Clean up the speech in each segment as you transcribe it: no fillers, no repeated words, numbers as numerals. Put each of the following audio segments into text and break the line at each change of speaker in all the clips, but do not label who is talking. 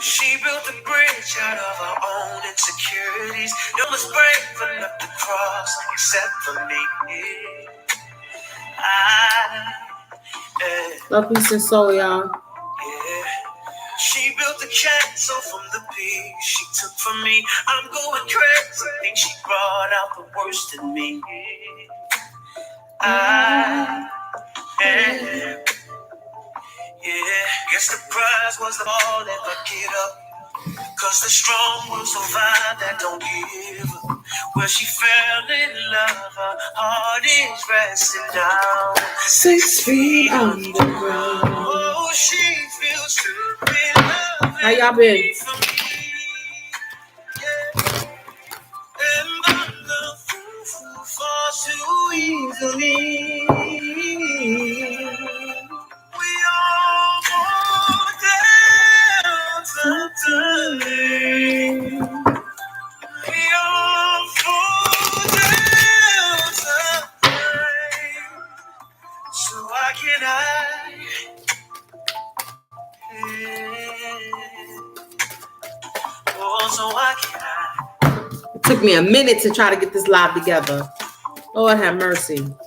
She built a bridge out of her own insecurities. No one's brave enough to cross except for me. Love, peace, and soul, y'all. Yeah. She built a castle from the piece she took from me. I'm going crazy. I think she brought out the worst in me. I am. Yeah. Guess the prize was the ball if I get up. Cause the strong will survive that don't give up. Where she fell in love, her heart is resting down 6 feet underground. Oh, she feels stupid love. How y'all been? Yeah. And I'm the fool who falls too easily. We all fall down sometimes. We all fall down sometimes. So why can't I? Oh, so why can't I? It took me a minute to try to get this live together. Lord have mercy. You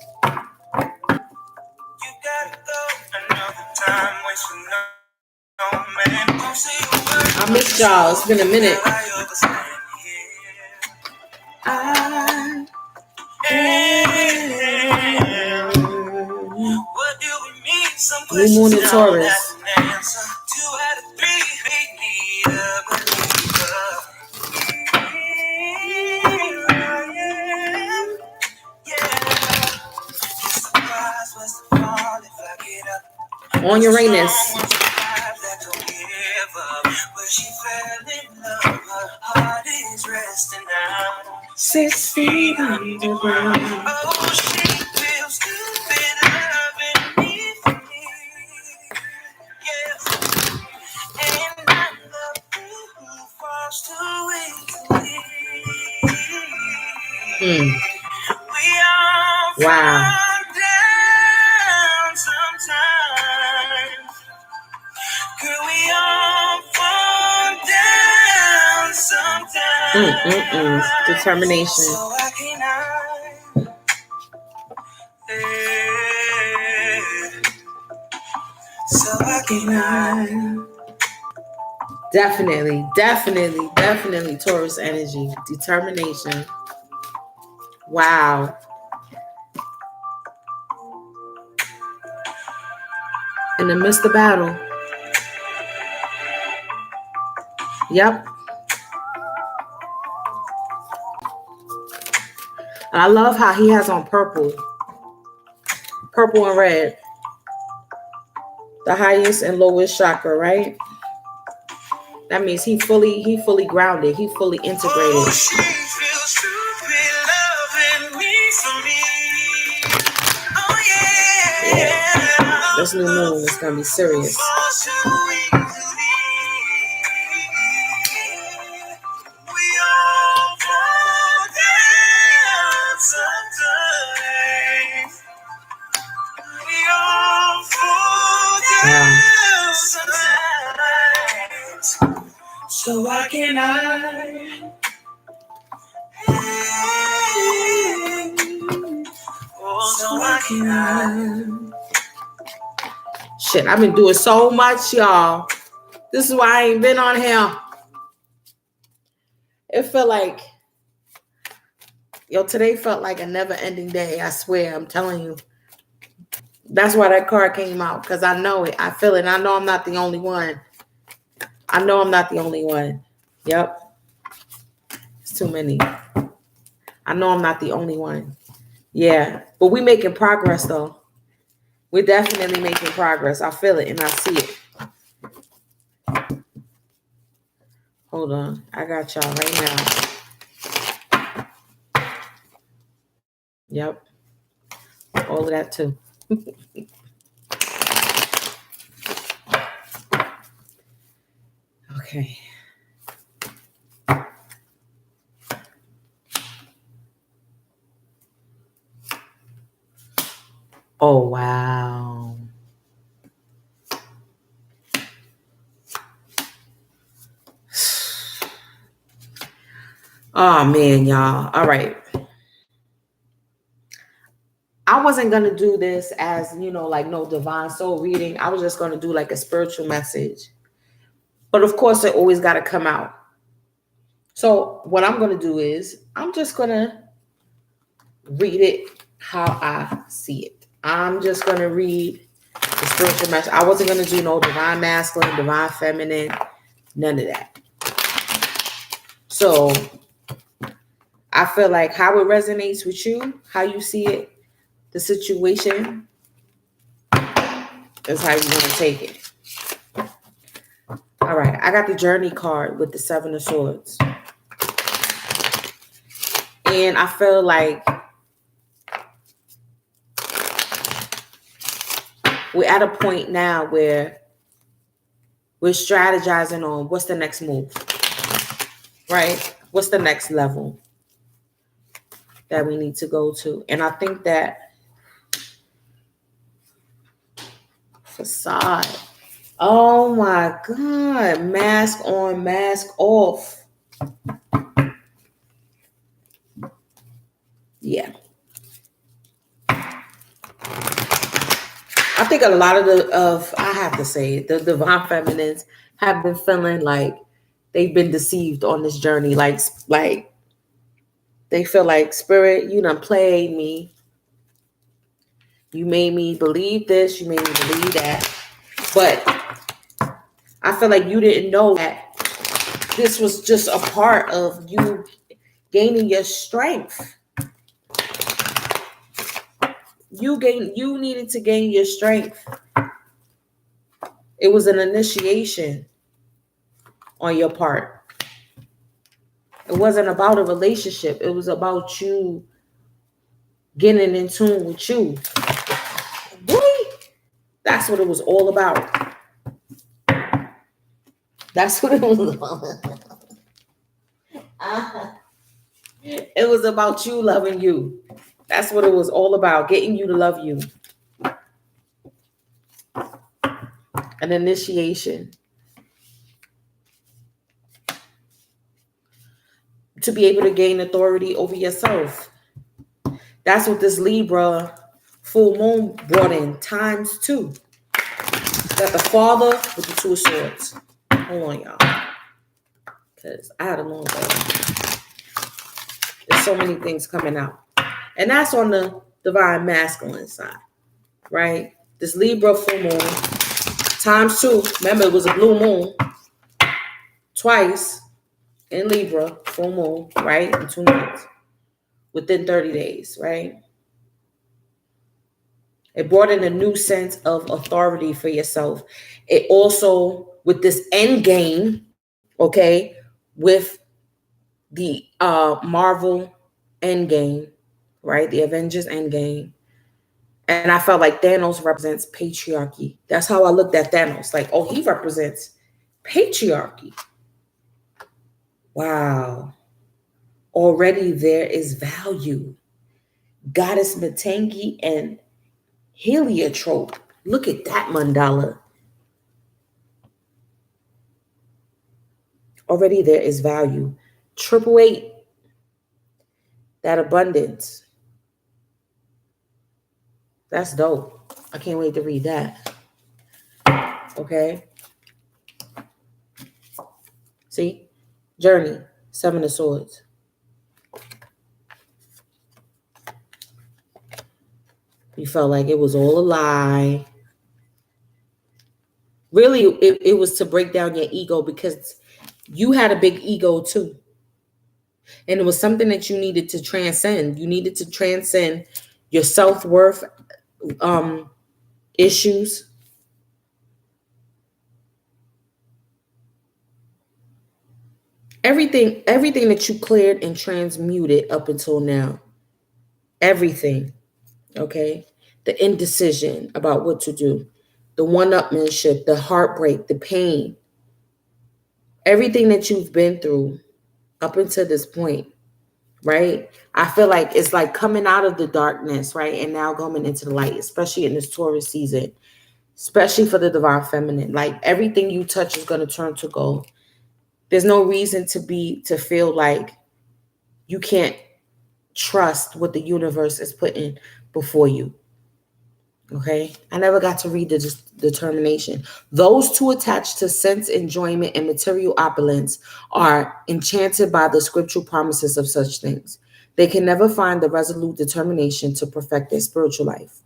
gotta go another time, wasting no man. I missed y'all. It's been a minute. I am. What do we mean? Some new moon in Taurus. On Uranus. She fell in love, her heart is resting now 6 feet underground. Oh, she feels stupid loving me for me. Yes, and I'm the fool who falls too easily. We all fall down sometimes. Girl, we all fall down sometimes. Determination. So I can So I can Definitely Taurus energy. Determination. Wow. In the midst of battle. Yep. And I love how he has on purple and red. The highest and lowest chakra, right? That means he fully grounded. He fully integrated. Oh, she feels stupid loving me for me. Oh yeah. This new moon is gonna be serious. So why can I? So why can I? Shit, I've been doing so much, y'all. This is why I ain't been on here. It felt like, today felt like a never-ending day. I swear, I'm telling you. That's why that card came out, because I know it. I feel it. I know I'm not the only one. Yep. It's too many. I know I'm not the only one. Yeah. But we making progress, though. We're definitely making progress. I feel it and I see it. Hold on. I got y'all right now. Yep. All of that, too. Okay. Oh, wow. Oh man, y'all. All right. I wasn't going to do this as, like no divine soul reading. I was just going to do like a spiritual message. But of course, it always got to come out. So what I'm going to do is I'm just going to read it how I see it. I'm just going to read the spiritual message. I wasn't going to do no divine masculine, divine feminine, none of that. So I feel like how it resonates with you, how you see it, the situation, is how you're going to take it. All right. I got the journey card with the 7 of Swords. And I feel like we're at a point now where we're strategizing on what's the next move, right? What's the next level that we need to go to? And I think that facade. Oh my God. Mask on, mask off. Yeah. I think a lot of I have to say, the divine feminines have been feeling like they've been deceived on this journey. Like they feel like, Spirit, you done played me. You made me believe this. You made me believe that. But I feel like you didn't know that this was just a part of you gaining your strength. You needed to gain your strength. It was an initiation on your part. It wasn't about a relationship. It was about you getting in tune with you. Really? That's what it was all about. That's what it was about. It was about you loving you. That's what it was all about, getting you to love you. An initiation. To be able to gain authority over yourself. That's what this Libra full moon brought in, ×2. Got the Father with the 2 of Swords. Hold on, y'all. Because I had a long day. There's so many things coming out. And that's on the divine masculine side, right? This Libra full moon, ×2. Remember, it was a blue moon. Twice in Libra, full moon, right? In 2 months. Within 30 days, right? It brought in a new sense of authority for yourself. It also, with this end game, okay, with the Marvel end game, right? The Avengers end game. And I felt like Thanos represents patriarchy. That's how I looked at Thanos. Like, oh, he represents patriarchy. Wow. Already there is value. Goddess Matangi and heliotrope. Look at that mandala. Already there is value. 888. That abundance. That's dope. I can't wait to read that. Okay. See? Journey. 7 of Swords. You felt like it was all a lie. Really, it was to break down your ego because you had a big ego too. And it was something that you needed to transcend. You needed to transcend your self-worth issues. Everything that you cleared and transmuted up until now. Everything. Okay? The indecision about what to do. The one-upmanship, the heartbreak, the pain. Everything that you've been through up until this point, right? I feel like it's like coming out of the darkness, right? And now going into the light, especially in this Taurus season, especially for the divine feminine. Like everything you touch is going to turn to gold. There's no reason to feel like
you can't trust what the universe is putting before you. Okay, I never got to read the determination. Those too attached to sense enjoyment and material opulence are enchanted by the scriptural promises of such things. They can never find the resolute determination to perfect their spiritual life.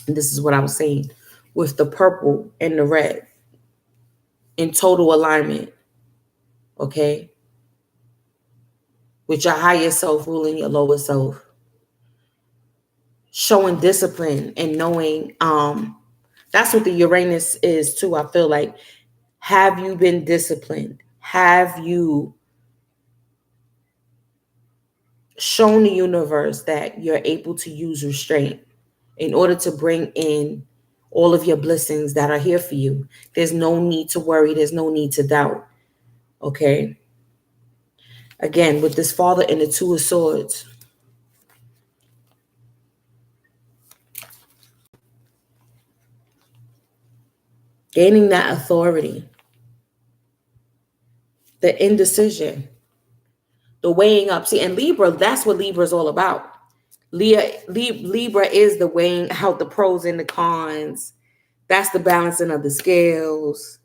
And this is what I was saying with the purple and the red in total alignment. Okay, with your higher self ruling your lower self, showing discipline and knowing that's what the Uranus is too. I feel like, have you been disciplined? Have you shown the universe that you're able to use restraint in order to bring in all of your blessings that are here for you? There's no need to worry. There's no need to doubt. Okay. Again, with this Father and the Two of Swords, gaining that authority, the indecision, the weighing up. See, and Libra, that's what Libra is all about. Libra is the weighing out the pros and the cons. That's the balancing of the scales.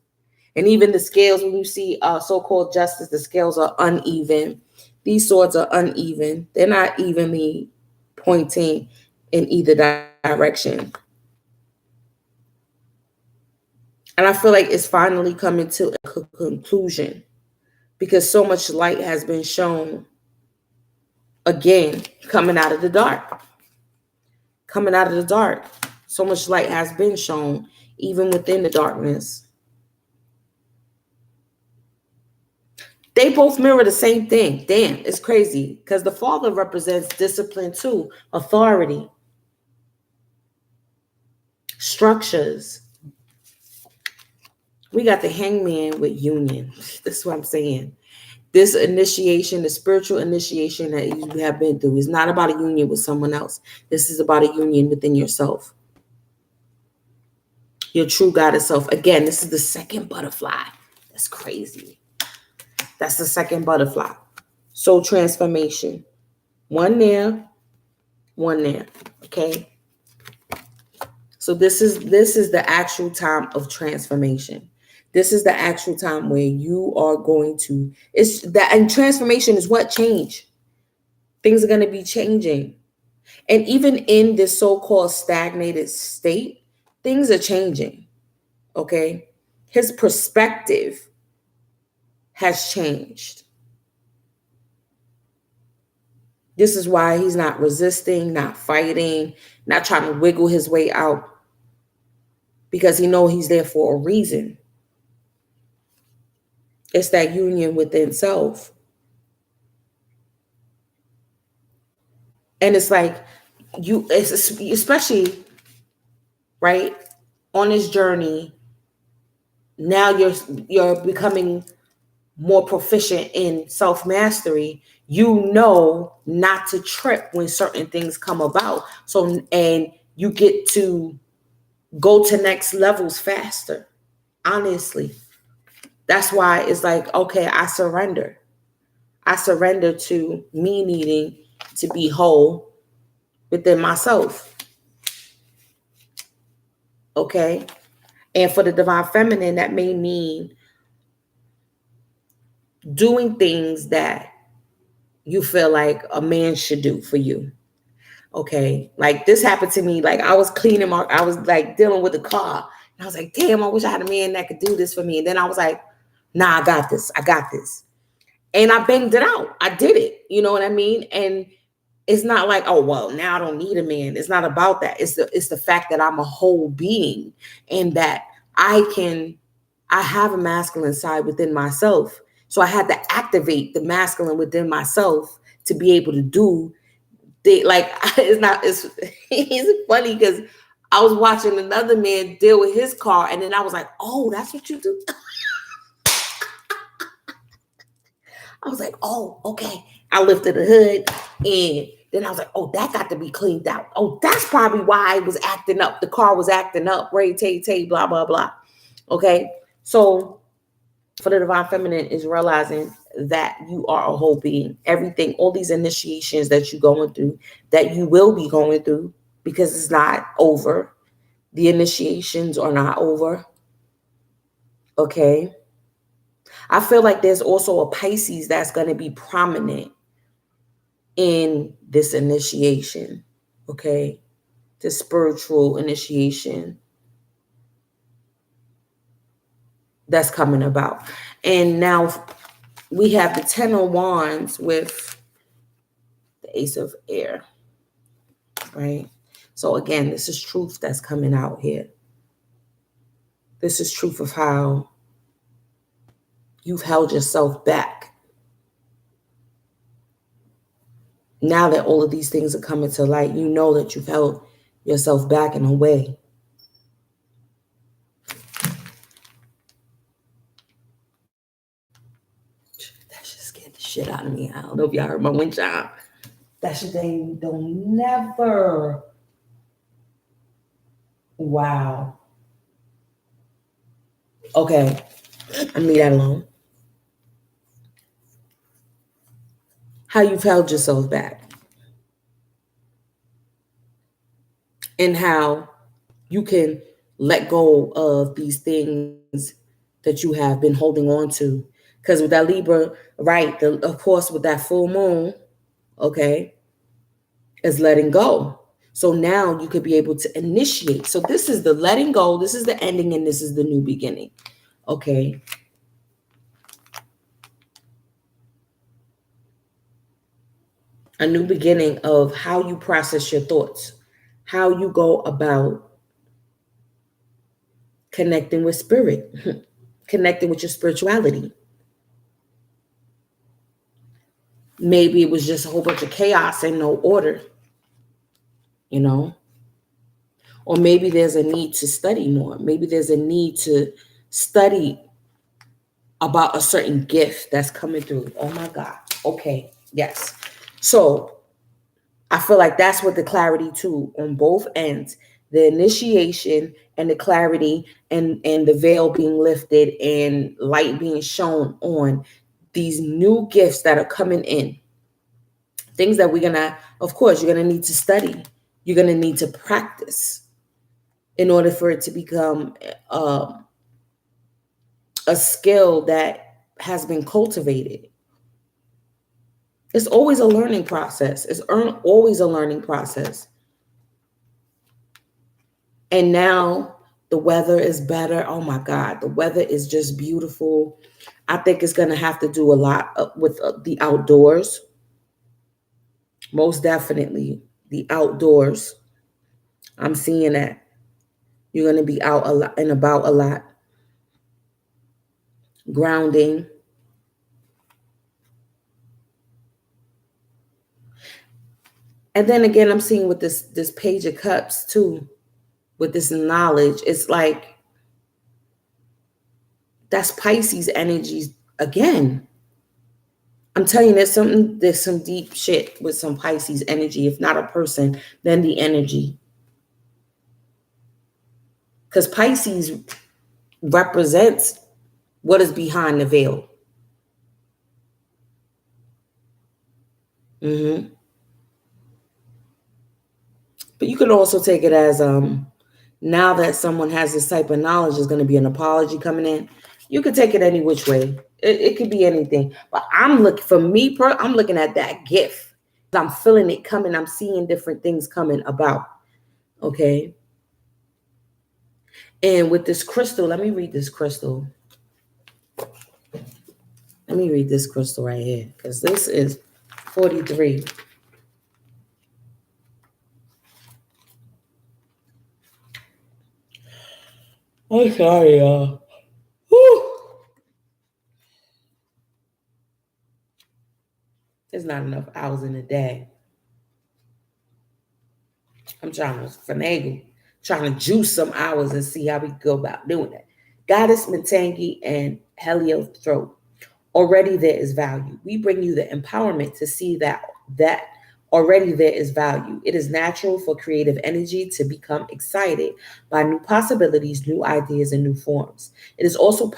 And even the scales, when you see so-called justice, the scales are uneven. These swords are uneven. They're not evenly pointing in either direction. And I feel like it's finally coming to a conclusion because so much light has been shown, again, coming out of the dark. Coming out of the dark. So much light has been shown, even within the darkness. They both mirror the same thing. Damn, it's crazy. Because the Father represents discipline too, authority, structures. We got the Hangman with union. That's what I'm saying. This initiation, the spiritual initiation that you have been through, is not about a union with someone else. This is about a union within yourself. Your true goddess self. Again, this is the second butterfly. That's crazy. That's the second butterfly. Soul transformation. One there, one there. Okay. So this is the actual time of transformation. This is the actual time where you are going to, it's that, and transformation is what? Change. Things are going to be changing. And even in this so-called stagnated state, things are changing. Okay. His perspective has changed. This is why he's not resisting, not fighting, not trying to wiggle his way out, because he knows he's there for a reason. It's that union within self. And it's like it's especially right on this journey. Now you're becoming more proficient in self-mastery. You know not to trip when certain things come about. So, and you get to go to next levels faster. Honestly. That's why it's like, okay, I surrender. I surrender to me needing to be whole within myself. Okay? And for the divine feminine, that may mean doing things that you feel like a man should do for you. Okay? Like this happened to me. Like I was cleaning I was like dealing with the car. And I was like, damn, I wish I had a man that could do this for me. And then I was like, nah, I got this. I got this. And I banged it out. I did it. You know what I mean? And it's not like, oh, well, now I don't need a man. It's not about that. It's the fact that I'm a whole being and that I have a masculine side within myself. So I had to activate the masculine within myself to be able to do it's funny because I was watching another man deal with his car and then I was like, oh, that's what you do. I was like, oh, okay. I lifted the hood and then I was like, oh, that got to be cleaned out. Oh, that's probably why it was acting up. The car was acting up. Ray, tay, blah, blah, blah. Okay. So for the divine feminine is realizing that you are a whole being. Everything, all these initiations that you're going through, that you will be going through, because it's not over. The initiations are not over. Okay. I feel like there's also a Pisces that's going to be prominent in this initiation. Okay. The spiritual initiation that's coming about. And now we have the 10 of Wands with the Ace of Air, right? So again, this is truth that's coming out here. This is truth of how you've held yourself back. Now that all of these things are coming to light, you know that you've held yourself back in a way. That shit scared the shit out of me. I don't know if y'all heard my wind chime. That shit they don't never. Wow. Okay. I leave that alone. How you've held yourself back. And how you can let go of these things that you have been holding on to. Because with that Libra, right, of course, with that full moon, okay, is letting go. So now you could be able to initiate. So this is the letting go, this is the ending, and this is the new beginning. Okay. A new beginning of how you process your thoughts, how you go about connecting with spirit, connecting with your spirituality. Maybe it was just a whole bunch of chaos and no order, you know? Or maybe there's a need to study more. Maybe there's a need to study about a certain gift that's coming through. Oh my God. Okay. Yes. So I feel like that's what the clarity too on both ends, the initiation and the clarity and the veil being lifted and light being shown on these new gifts that are coming in. Things that we're going to, of course, you're going to need to study. You're going to need to practice in order for it to become a skill that has been cultivated. It's always a learning process. It's always a learning process. And now the weather is better. Oh my God, the weather is just beautiful. I think it's going to have to do a lot with the outdoors. Most definitely the outdoors. I'm seeing that. You're going to be out a lot and about a lot. Grounding. And then again, I'm seeing with this Page of Cups too, with this knowledge. It's like, that's Pisces energies again. I'm telling you, there's some deep shit with some Pisces energy. If not a person, then the energy. Because Pisces represents what is behind the veil. Mm-hmm. But you could also take it as now that someone has this type of knowledge, there's going to be an apology coming in. You could take it any which way. It could be anything. But I'm looking at that gift. I'm feeling it coming. I'm seeing different things coming about. Okay. And with this crystal, let me read this crystal. Let me read this crystal right here, because this is 43. I'm sorry, y'all. Whew. There's not enough hours in a day. I'm trying to finagle, trying to juice some hours and see how we go about doing that. Goddess Matangi and Heliothrope. Already there is value. We bring you the empowerment to see that already there is value. It is natural for creative energy to become excited by new possibilities, new ideas, and new forms. It is also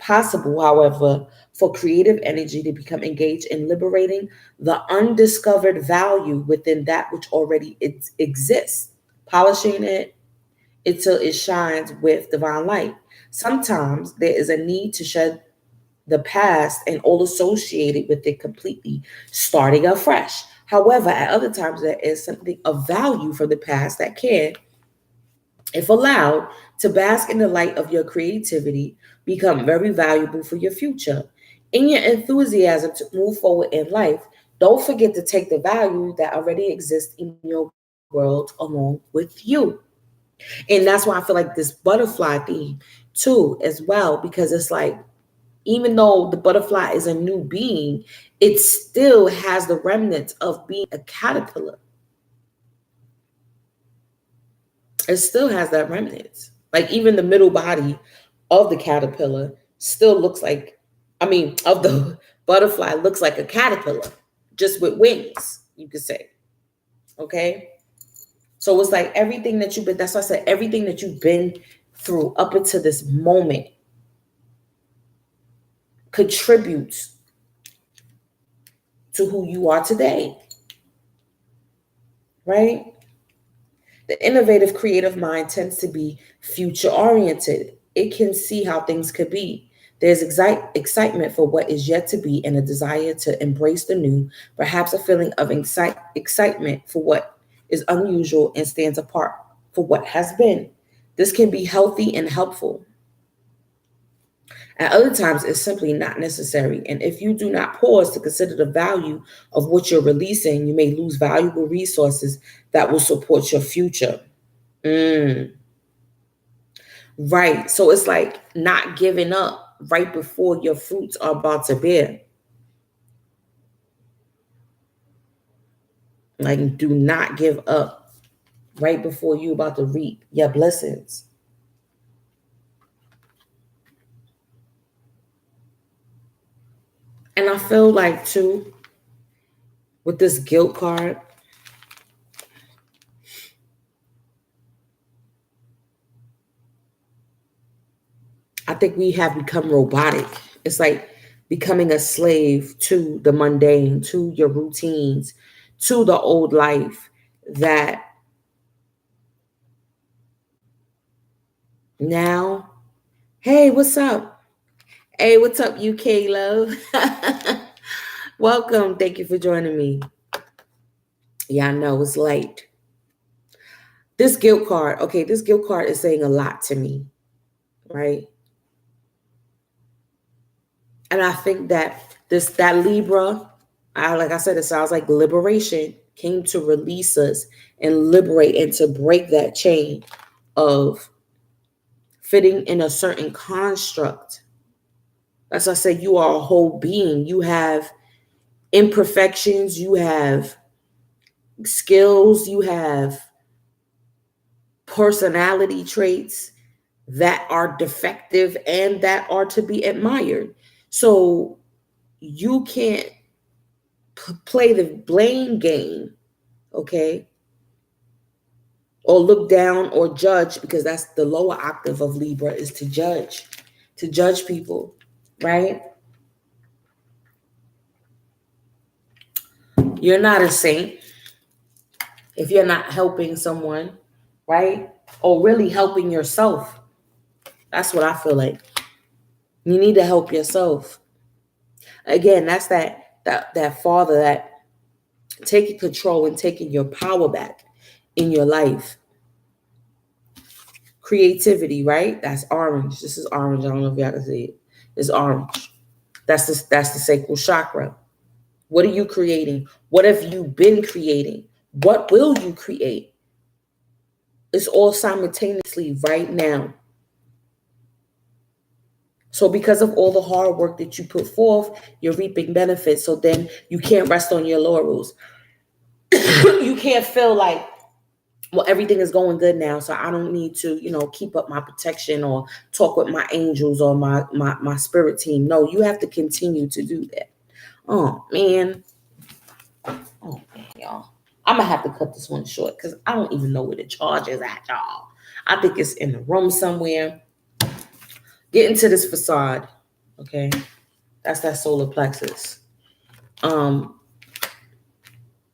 possible, however, for creative energy to become engaged in liberating the undiscovered value within that which already exists, polishing it until it shines with divine light. Sometimes there is a need to shed the past and all associated with it completely, starting afresh. However, at other times, there is something of value from the past that can, if allowed to bask in the light of your creativity, become very valuable for your future. In your enthusiasm to move forward in life, don't forget to take the value that already exists in your world along with you. And that's why I feel like this butterfly theme too, as well, because it's like, even though the butterfly is a new being, it still has the remnants of being a caterpillar. It still has that remnants. Like even the middle body of the caterpillar still looks like, I mean, of the butterfly looks like a caterpillar, just with wings, you could say. Okay. So it's like everything that you've been, that's why I said everything that you've been through up until this moment contributes to who you are today. Right? The innovative creative mind tends to be future oriented. It can see how things could be. There's excitement for what is yet to be and a desire to embrace the new, perhaps a feeling of excitement for what is unusual and stands apart for what has been. This can be healthy and helpful. At other times, it's simply not necessary. And if you do not pause to consider the value of what you're releasing, you may lose valuable resources that will support your future. Right. So it's like not giving up right before your fruits are about to bear. Like, do not give up right before you're about to reap your blessings. And I feel like, too, with this guilt card, I think we have become robotic. It's like becoming a slave to the mundane, to your routines, to the old life that now, hey, what's up? Hey, what's up, UK love? Welcome. Thank you for joining me. Yeah, I know it's late. This guilt card, okay, this guilt card is saying a lot to me, right? And I think that that Libra, like I said, it sounds like liberation came to release us and liberate and to break that chain of fitting in a certain construct. As I said, you are a whole being. You have imperfections, you have skills, you have personality traits that are defective and that are to be admired. So you can't play the blame game, okay? Or look down or judge, because that's the lower octave of Libra, is to judge people, right? You're not a saint if you're not helping someone, right? Or really helping yourself. That's what I feel like. You need to help yourself. Again, that's that father that taking control and taking your power back in your life. Creativity, right? That's orange. This is orange. I don't know if y'all can see it. It's orange. That's the sacral chakra. What are you creating? What have you been creating? What will you create? It's all simultaneously right now. So because of all the hard work that you put forth, you're reaping benefits. So then you can't rest on your laurels. You can't feel like, well, everything is going good now, so I don't need to, keep up my protection or talk with my angels or my spirit team. No, you have to continue to do that. Oh, man, y'all. I'm going to have to cut this one short because I don't even know where the charge is at, y'all. I think it's in the room somewhere. Get into this facade. Okay, that's that solar plexus.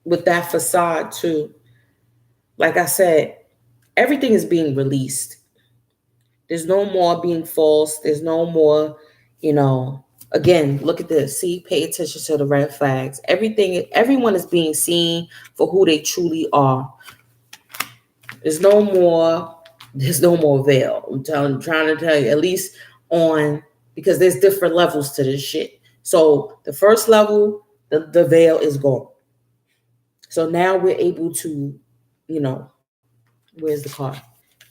With that facade too, like I said, everything is being released. There's no more being false. There's no more, you know. Again, look at this. See, pay attention to the red flags. Everyone is being seen for who they truly are. There's no more. There's no more veil. Trying to tell you, at least on, because there's different levels to this shit. So the first level, the veil is gone. So now we're able to, where's the card?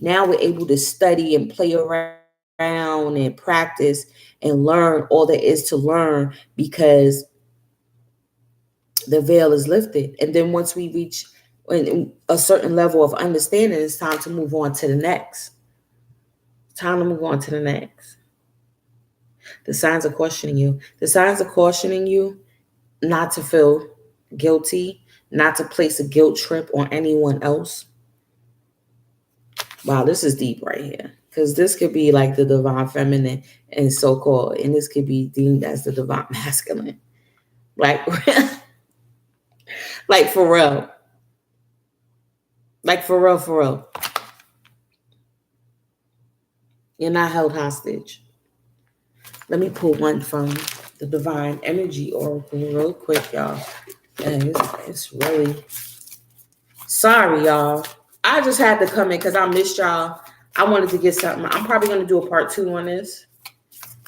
Now we're able to study and play around and practice and learn all there is to learn because the veil is lifted. And then once we reach a certain level of understanding, it's time to move on to the next. Time to move on to the next. The signs are questioning you. The signs are cautioning you not to feel guilty, not to place a guilt trip on anyone else. Wow, this is deep right here. Because this could be like the divine feminine and so-called, and this could be deemed as the divine masculine. Like, like for real. Like for real, for real. You're not held hostage. Let me pull one from the Divine Energy Oracle real quick, y'all. And it's really... Sorry, y'all. I just had to come in because I missed y'all. I wanted to get something. I'm probably going to do a part 2 on this.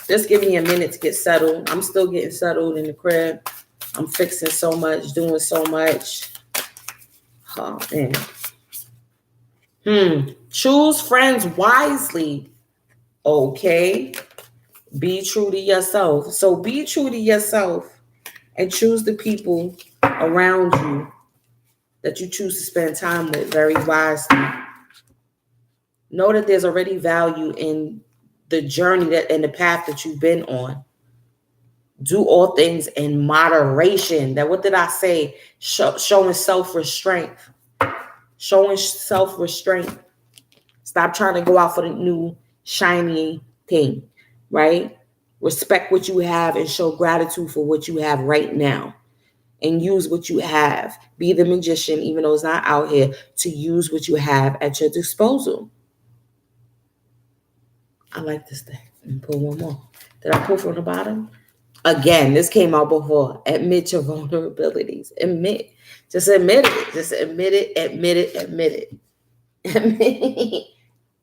Just give me a minute to get settled. I'm still getting settled in the crib. I'm fixing so much, doing so much. Oh, man. Choose friends wisely. Okay. Be true to yourself. So be true to yourself and choose the people around you that you choose to spend time with very wisely. Know that there's already value in the journey and the path that you've been on. Do all things in moderation. That, what did I say? Showing self-restraint. Showing self-restraint. Stop trying to go out for the new shiny thing, right? Respect what you have and show gratitude for what you have right now. And use what you have. Be the magician, even though it's not out here, to use what you have at your disposal. I like this thing. And pull one more. Did I pull from the bottom? Again, this came out before. Admit your vulnerabilities. Just admit it. Just admit it. Admit it. Admit it.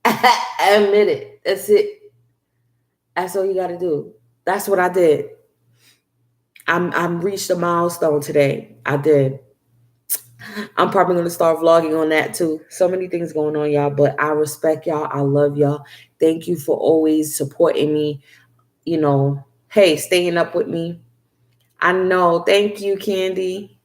Admit it. That's it. That's all you got to do. That's what I did. I'm reached a milestone today. I did. I'm probably going to start vlogging on that too. So many things going on, y'all. But I respect y'all. I love y'all. Thank you for always supporting me. Hey, staying up with me. I know. Thank you, Candy.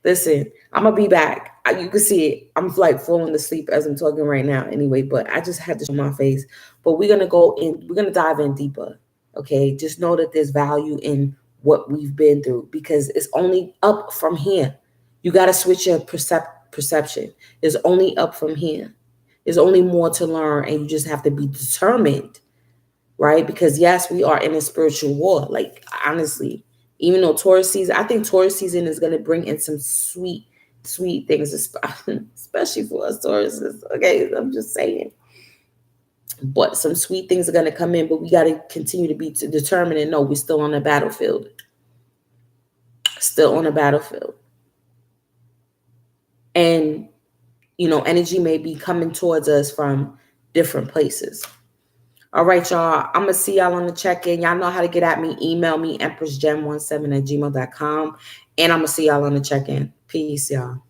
Listen, I'm going to be back. You can see it. I'm like falling asleep as I'm talking right now anyway, but I just had to show my face. But we're going to go in. We're going to dive in deeper. Okay. Just know that there's value in what we've been through because it's only up from here. You got to switch your perception. It's only up from here. There's only more to learn, and you just have to be determined, right? Because yes, we are in a spiritual war. Like, honestly, even though Taurus season, I think Taurus season is going to bring in some sweet, sweet things, especially for us Tauruses. Okay, I'm just saying. But some sweet things are going to come in, but we got to continue to be determined and know we're still on the battlefield. Still on the battlefield. And, energy may be coming towards us from different places. All right, y'all. I'm going to see y'all on the check-in. Y'all know how to get at me. Email me, empressgem17@gmail.com. And I'm going to see y'all on the check-in. Peace, y'all.